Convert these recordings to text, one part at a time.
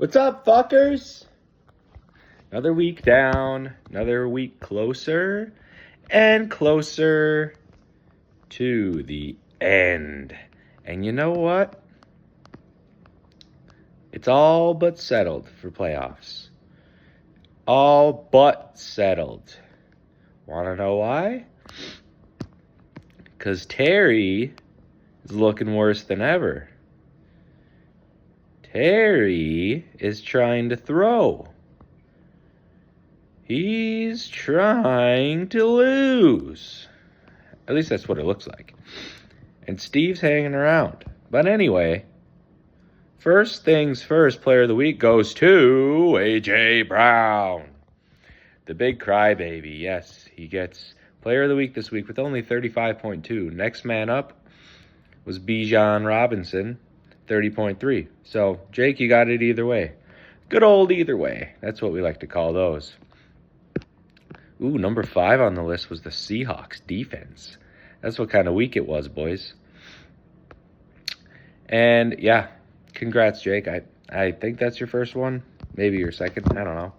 What's up, fuckers? Another week down, another week closer and closer to the end. And you know what? It's all but settled for playoffs. All but settled. Want to know why? Because Terry is looking worse than ever. Terry is trying to throw. He's trying to lose. At least that's what it looks like. And Steve's hanging around. But anyway, first things first, player of the week goes to A.J. Brown. The big crybaby. Yes, he gets player of the week this week with only 35.2. Next man up was Bijan Robinson, 30.3. So, Jake, you got it either way. Good old either way. That's what we like to call those. Ooh, number 5 on the list was the Seahawks defense. That's what kind of week it was, boys. And, yeah, congrats, Jake. I think that's your first one. Maybe your second. I don't know.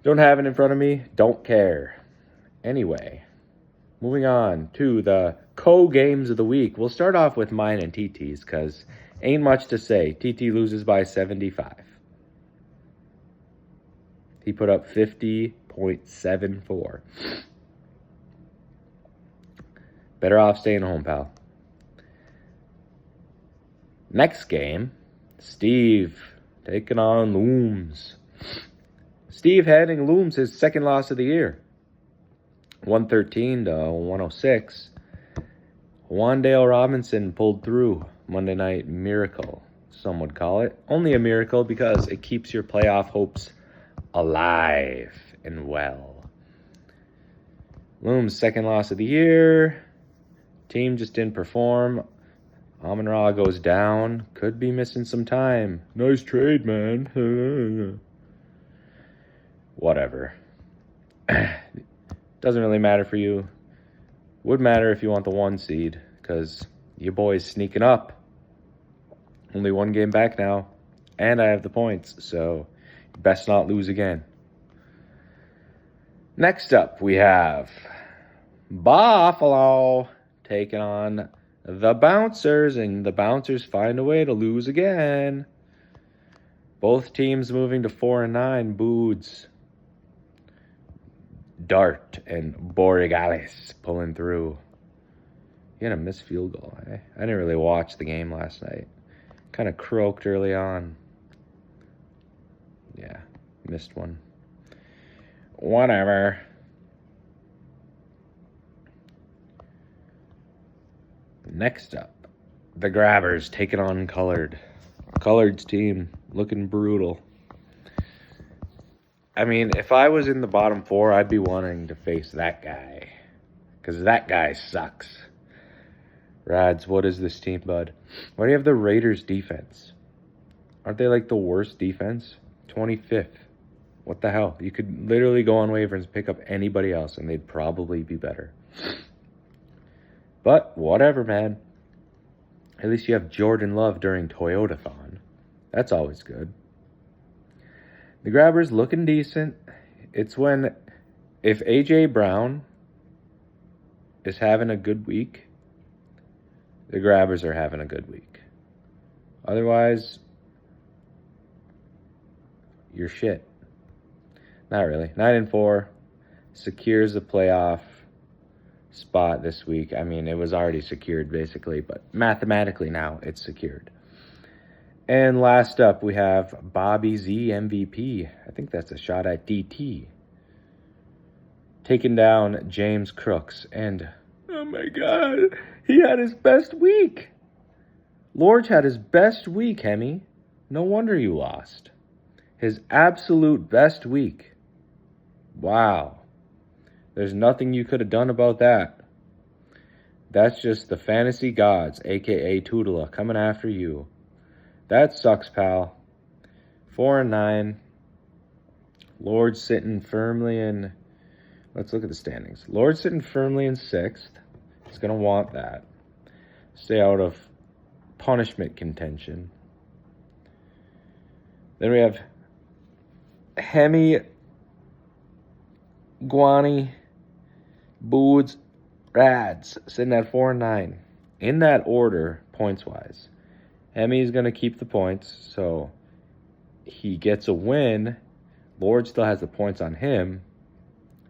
Don't have it in front of me. Don't care. Anyway, moving on to the co-games of the week. We'll start off with mine and TT's because ain't much to say. TT loses by 75. He put up 50.74. Better off staying home, pal. Next game, Steve taking on Looms. Steve handing Looms his second loss of the year. 113 to 106. Wandale Robinson pulled through. Monday Night Miracle, some would call it. Only a miracle because it keeps your playoff hopes alive and well. Looms' second loss of the year. Team just didn't perform. Amon-Ra goes down. Could be missing some time. Nice trade, man. Whatever. Doesn't really matter for you. Would matter if you want the 1 seed, because your boy's sneaking up. Only 1 game back now. And I have the points, so best not lose again. Next up, we have Buffalo taking on the Bouncers, and the Bouncers find a way to lose again. Both teams moving to 4-9. Boods, Dart, and Borregales pulling through. He had a missed field goal. I didn't really watch the game last night. Kind of croaked early on. Yeah, missed one. Whatever. Next up, the Grabbers taking on Colored. Colored's team looking brutal. I mean, if I was in the bottom 4, I'd be wanting to face that guy. Because that guy sucks. Rads, what is this team, bud? Why do you have the Raiders defense? Aren't they like the worst defense? 25th. What the hell? You could literally go on waivers and pick up anybody else and they'd probably be better. But whatever, man. At least you have Jordan Love during Toyotathon. That's always good. The Grabbers looking decent. It's when, if A.J. Brown is having a good week, the Grabbers are having a good week. Otherwise, you're shit. Not really. 9-4 secures the playoff spot this week. I mean, it was already secured basically, but mathematically now it's secured. And last up, we have Bobby Z MVP. I think that's a shot at DT. Taking down James Crooks. And, oh my God, he had his best week. Lorge had his best week, Hemi. No wonder you lost. His absolute best week. Wow. There's nothing you could have done about that. That's just the fantasy gods, a.k.a. Tootala, coming after you. That sucks, pal. 4-9. Lord sitting firmly in... Let's look at the standings. Lord sitting firmly in 6th. He's going to want that. Stay out of punishment contention. Then we have Hemi, Guani, Boods, Rads sitting at 4-9. In that order, points-wise. Hemi's going to keep the points, so he gets a win. Lord still has the points on him,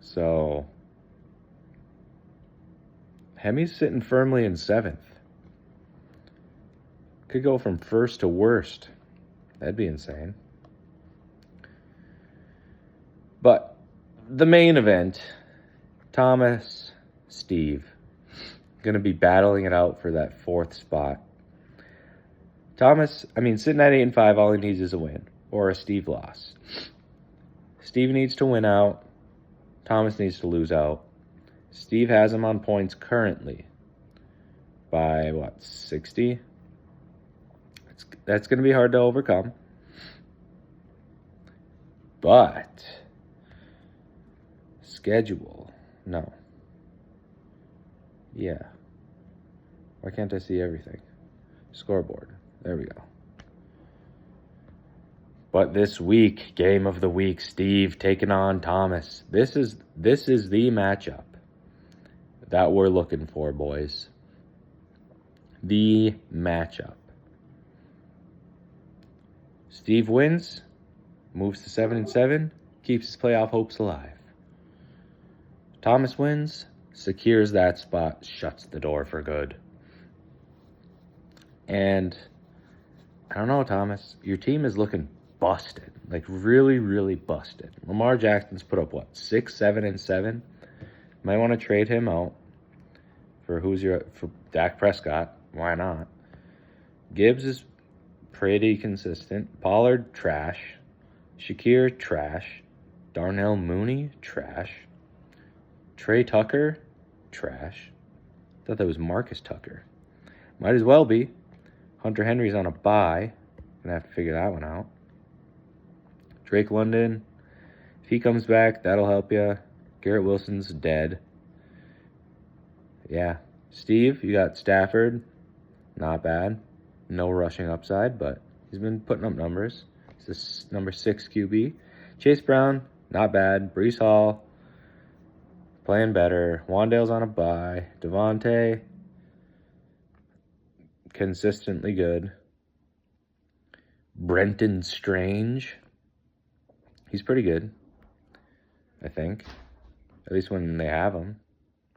so Hemi's sitting firmly in 7th. Could go from first to worst. That'd be insane. But the main event, Thomas, Steve, going to be battling it out for that 4th spot. Thomas, sitting at 8-5, all he needs is a win or a Steve loss. Steve needs to win out. Thomas needs to lose out. Steve has him on points currently by, 60? That's going to be hard to overcome. But schedule. No. Yeah. Why can't I see everything? Scoreboard. There we go. But this week, game of the week, Steve taking on Thomas. This is the matchup that we're looking for, boys. The matchup. Steve wins, moves to 7-7, keeps his playoff hopes alive. Thomas wins, secures that spot, shuts the door for good. And I don't know, Thomas, your team is looking busted, like really, really busted. Lamar Jackson's put up 6, 7, and 7. Might want to trade him out for for Dak Prescott. Why not? Gibbs is pretty consistent. Pollard, trash. Shakir, trash. Darnell Mooney, trash. Trey Tucker, trash. Thought that was Marcus Tucker. Might as well be. Hunter Henry's on a bye. Gonna have to figure that one out. Drake London, if he comes back, that'll help you. Garrett Wilson's dead. Yeah. Steve, you got Stafford. Not bad. No rushing upside, but he's been putting up numbers. He's this number 6 QB. Chase Brown, not bad. Breece Hall, playing better. Wandale's on a bye. Devontae, consistently good. Brenton Strange, he's pretty good, I think. At least when they have him.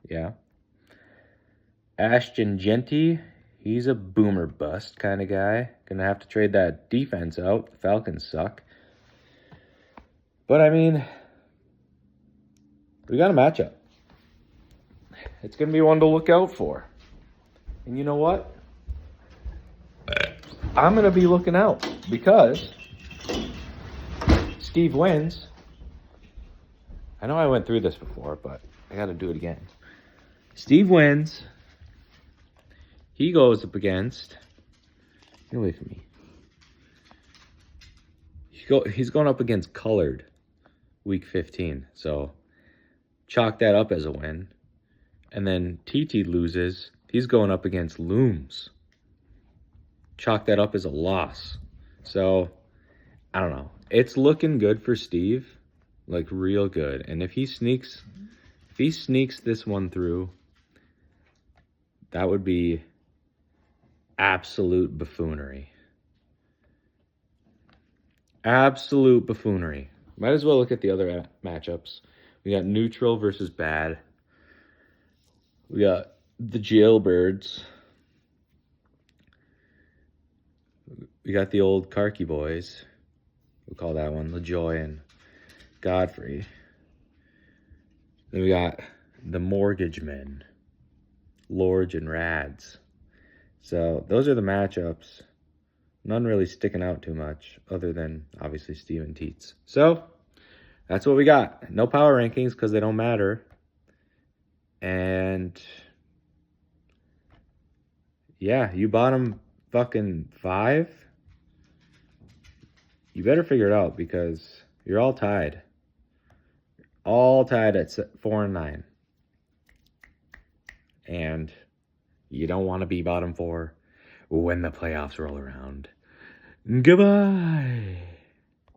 Yeah. Ashton Genty, he's a boomer bust kind of guy. Gonna have to trade that defense out. The Falcons suck. But, we got a matchup. It's going to be one to look out for. And you know what? I'm going to be looking out because Steve wins. I know I went through this before, but I got to do it again. Steve wins. He goes up against... Get away from me. He's going up against Colored week 15. So chalk that up as a win. And then TT loses. He's going up against Looms. Chalk that up as a loss. So, I don't know. It's looking good for Steve. Like, real good. And if he sneaks this one through, that would be absolute buffoonery. Absolute buffoonery. Might as well look at the other matchups. We got neutral versus bad. We got the Jailbirds. We got the old Karky boys. We'll call that one LaJoy and Godfrey. Then we got the Mortgage Men, Lorge and Rads. So those are the matchups. None really sticking out too much other than, obviously, Steve and Teets. So that's what we got. No power rankings because they don't matter. And yeah, you bottom fucking 5. You better figure it out because you're all tied. All tied at 4-9. And you don't want to be bottom 4 when the playoffs roll around. Goodbye.